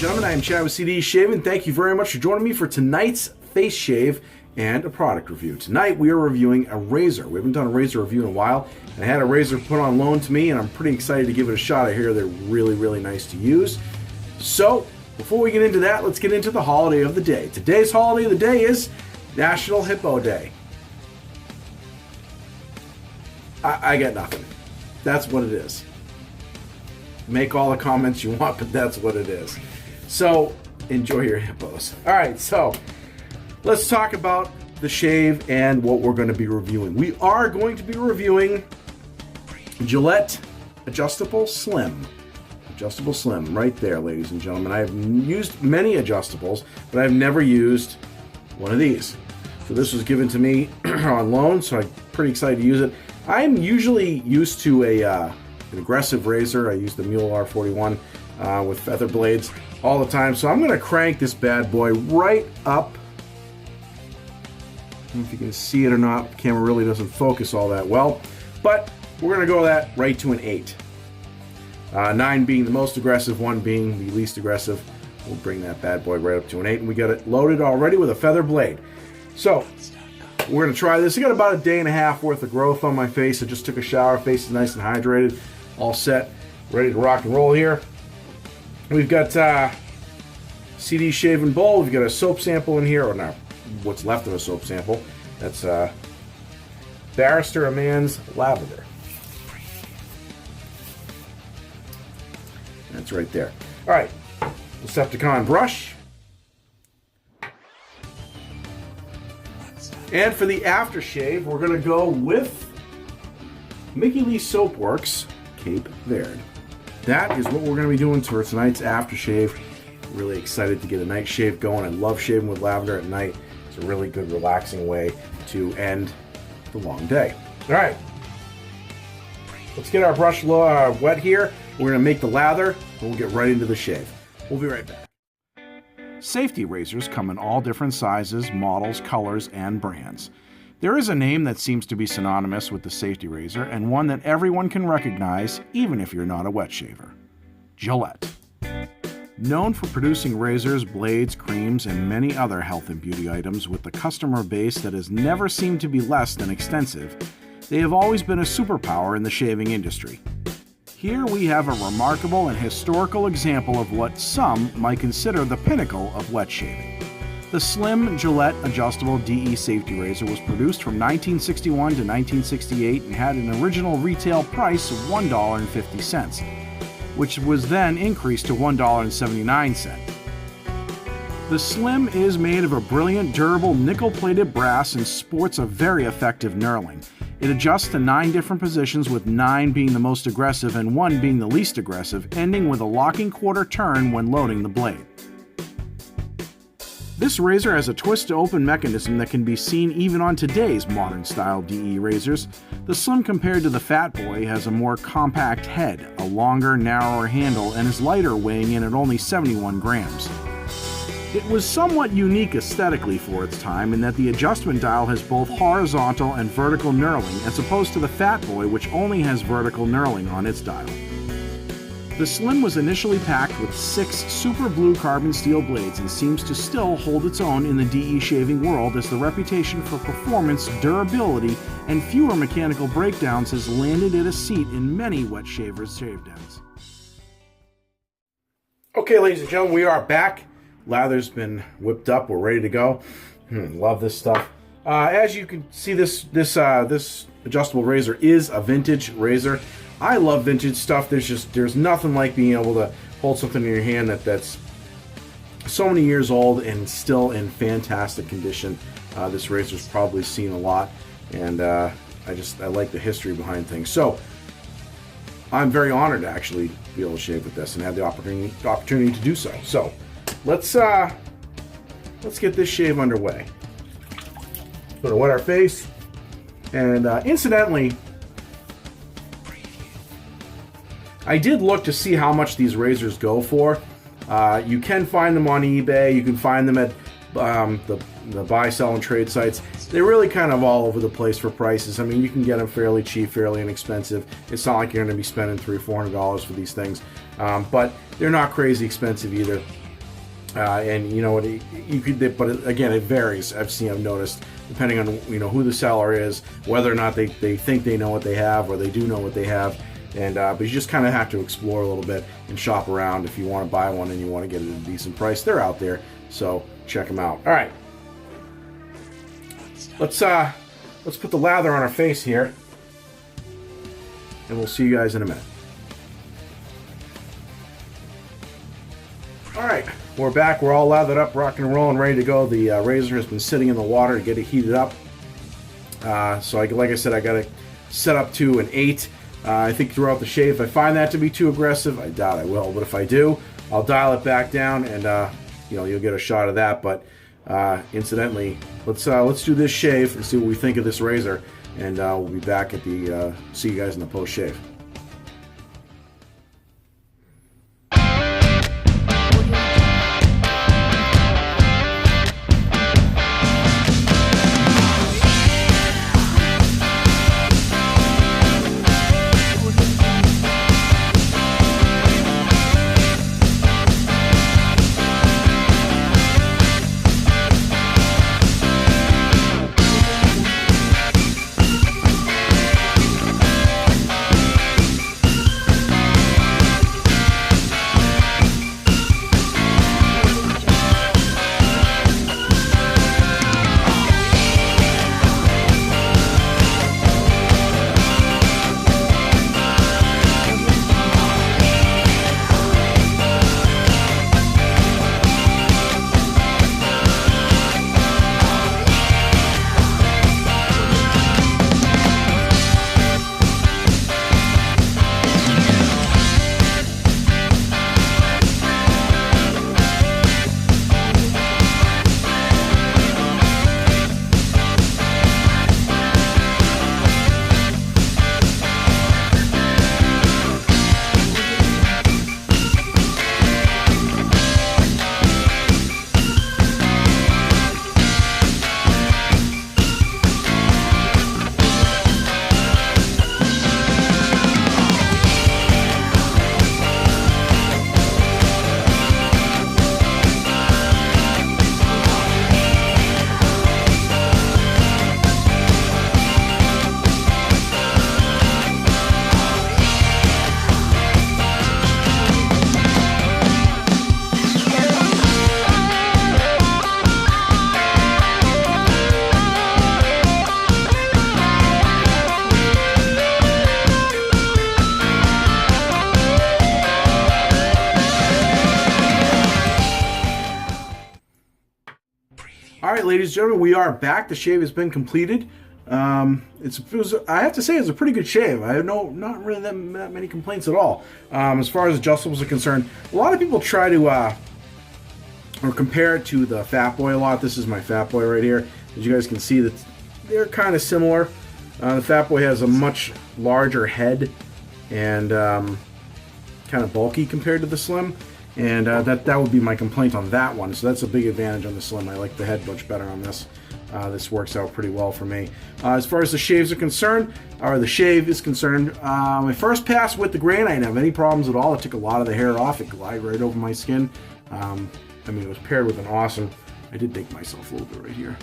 gentlemen, I am Chad with CD Shaving. Thank you very much for joining me for tonight's face shave and a product review. Tonight we are reviewing a razor. We haven't done a razor review in a while. I had a razor put on loan to me and I'm pretty excited to give it a shot. I hear they're really, really nice to use. So, before we get into that, let's get into the holiday of the day. Today's holiday of the day is National Hippo Day. I got nothing. That's what it is. Make all the comments you want, but that's what it is. So, enjoy your hippos. Alright, so let's talk about the shave and what we're going to be reviewing. We are going to be reviewing Gillette Adjustable Slim. Adjustable Slim, right there, ladies and gentlemen. I have used many adjustables, but I've never used one of these. So this was given to me on loan, so I'm pretty excited to use it. I'm usually used to an aggressive razor. I use the Mule R41 with feather blades all the time. So I'm going to crank this bad boy right up. I don't know if you can see it or not. The camera really doesn't focus all that well. But we're going to go that right to an 8. 9 being the most aggressive, 1 being the least aggressive. We'll bring that bad boy right up to an 8. And we got it loaded already with a feather blade. So we're going to try this. I got about a day and a half worth of growth on my face. I just took a shower. Face is nice and hydrated. All set. Ready to rock and roll here. We've got CD shaving bowl. We've got a soap sample in here. Or not, what's left of a soap sample. That's Barrister a Man's Lavender. That's right there. Alright. Decepticon brush. And for the aftershave, we're going to go with Mickey Lee Soapworks Cape Verde. That is what we're going to be doing for tonight's aftershave. Really excited to get a night shave going. I love shaving with lavender at night. It's a really good, relaxing way to end the long day. All right. Let's get our brush wet here. We're going to make the lather, and we'll get right into the shave. We'll be right back. Safety razors come in all different sizes, models, colors, and brands. There is a name that seems to be synonymous with the safety razor, and one that everyone can recognize, even if you're not a wet shaver. Gillette. Known for producing razors, blades, creams, and many other health and beauty items with a customer base that has never seemed to be less than extensive, they have always been a superpower in the shaving industry. Here we have a remarkable and historical example of what some might consider the pinnacle of wet shaving. The Slim Gillette Adjustable DE Safety Razor was produced from 1961 to 1968 and had an original retail price of $1.50, which was then increased to $1.79. The Slim is made of a brilliant, durable, nickel-plated brass and sports a very effective knurling. It adjusts to 9 different positions, with 9 being the most aggressive and 1 being the least aggressive, ending with a locking quarter turn when loading the blade. This razor has a twist-to-open mechanism that can be seen even on today's modern-style DE razors. The Slim, compared to the Fat Boy, has a more compact head, a longer, narrower handle, and is lighter, weighing in at only 71 grams. It was somewhat unique aesthetically for its time in that the adjustment dial has both horizontal and vertical knurling, as opposed to the Fat Boy, which only has vertical knurling on its dial. The Slim was initially packed with 6 super blue carbon steel blades and seems to still hold its own in the DE shaving world, as the reputation for performance, durability, and fewer mechanical breakdowns has landed it a seat in many wet shavers' shave dens. Okay, ladies and gentlemen, we are back. Lather's been whipped up. We're ready to go. Love this stuff. As you can see, this adjustable razor is a vintage razor. I love vintage stuff. There's nothing like being able to hold something in your hand that's so many years old and still in fantastic condition. This razor's probably seen a lot, and I like the history behind things. So I'm very honored to actually be able to shave with this and have the opportunity to do so. So let's get this shave underway. Going to wet our face, and incidentally, I did look to see how much these razors go for. You can find them on eBay. You can find them at the buy, sell, and trade sites. They're really kind of all over the place for prices. I mean, you can get them fairly cheap, fairly inexpensive. It's not like you're going to be spending $300 or $400 for these things, but they're not crazy expensive either. And you know what, you could, but again, it varies. I've noticed, depending on who the seller is, whether or not they think they know what they have, or they do know what they have. And but you just kind of have to explore a little bit and shop around if you want to buy one and you want to get it at a decent price. They're out there, so check them out. All right, let's put the lather on our face here, and we'll see you guys in a minute. All right, we're back. We're all lathered up, rocking and rolling, ready to go. The razor has been sitting in the water to get it heated up. So like I said, I got it set up to an 8. I think throughout the shave, if I find that to be too aggressive, I doubt I will. But if I do, I'll dial it back down, and you'll get a shot of that. But incidentally, let's do this shave and see what we think of this razor, and we'll be back at the see you guys in the post shave. All right, ladies and gentlemen, we are back. The shave has been completed. I have to say, it's a pretty good shave. I have not really that many complaints at all. As far as adjustables are concerned, a lot of people try to or compare it to the Fat Boy a lot. This is my Fat Boy right here. As you guys can see, that they're kind of similar. The Fat Boy has a much larger head and kind of bulky compared to the Slim. And that would be my complaint on that one. So that's a big advantage on the Slim. I like the head much better on this. This works out pretty well for me. As far as the shaves are concerned, or the shave is concerned, my first pass with the grain, I didn't have any problems at all. It took a lot of the hair off. It glided right over my skin. I mean, it was paired with an awesome... I did take myself a little bit right here.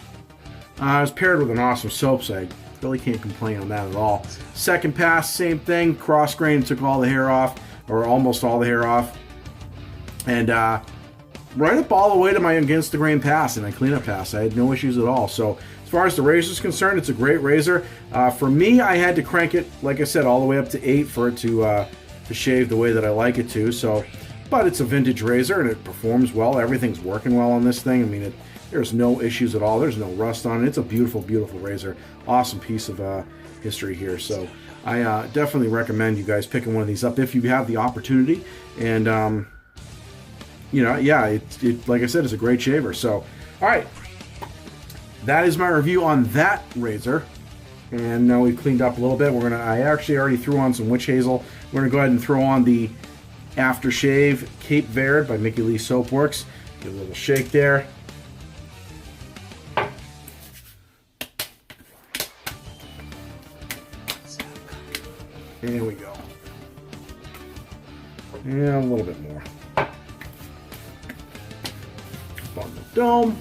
It was paired with an awesome soap, so I really can't complain on that at all. Second pass, same thing. Cross grain, took all the hair off, or almost all the hair off. And right up all the way to my against the grain pass and my cleanup pass. I had no issues at all. So as far as the razor is concerned, it's a great razor. For me, I had to crank it, like I said, all the way up to 8 for it to shave the way that I like it to. So, but it's a vintage razor and it performs well. Everything's working well on this thing. I mean, there's no issues at all. There's no rust on it. It's a beautiful, beautiful razor. Awesome piece of history here. So I definitely recommend you guys picking one of these up if you have the opportunity. And you know, yeah, it like I said, it's a great shaver. So, all right, that is my review on that razor. And now we've cleaned up a little bit. I actually already threw on some witch hazel. We're gonna go ahead and throw on the Aftershave Cape Verde by Mickey Lee Soapworks. Give it a little shake there. There we go. And a little bit more. on the dome.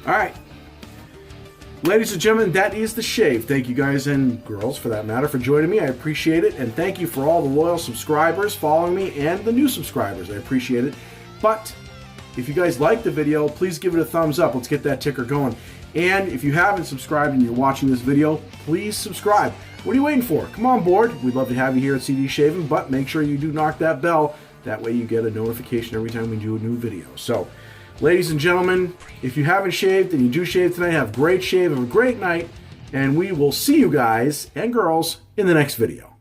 All right. Ladies and gentlemen, that is the shave. Thank you guys and girls, for that matter, for joining me. I appreciate it. And thank you for all the loyal subscribers following me and the new subscribers. I appreciate it. But if you guys like the video, please give it a thumbs up. Let's get that ticker going. And if you haven't subscribed and you're watching this video, please subscribe. What are you waiting for? Come on board. We'd love to have you here at CD Shaving, but make sure you do knock that bell. That way you get a notification every time we do a new video. So, ladies and gentlemen, if you haven't shaved and you do shave tonight, have a great shave, have a great night, and we will see you guys and girls in the next video.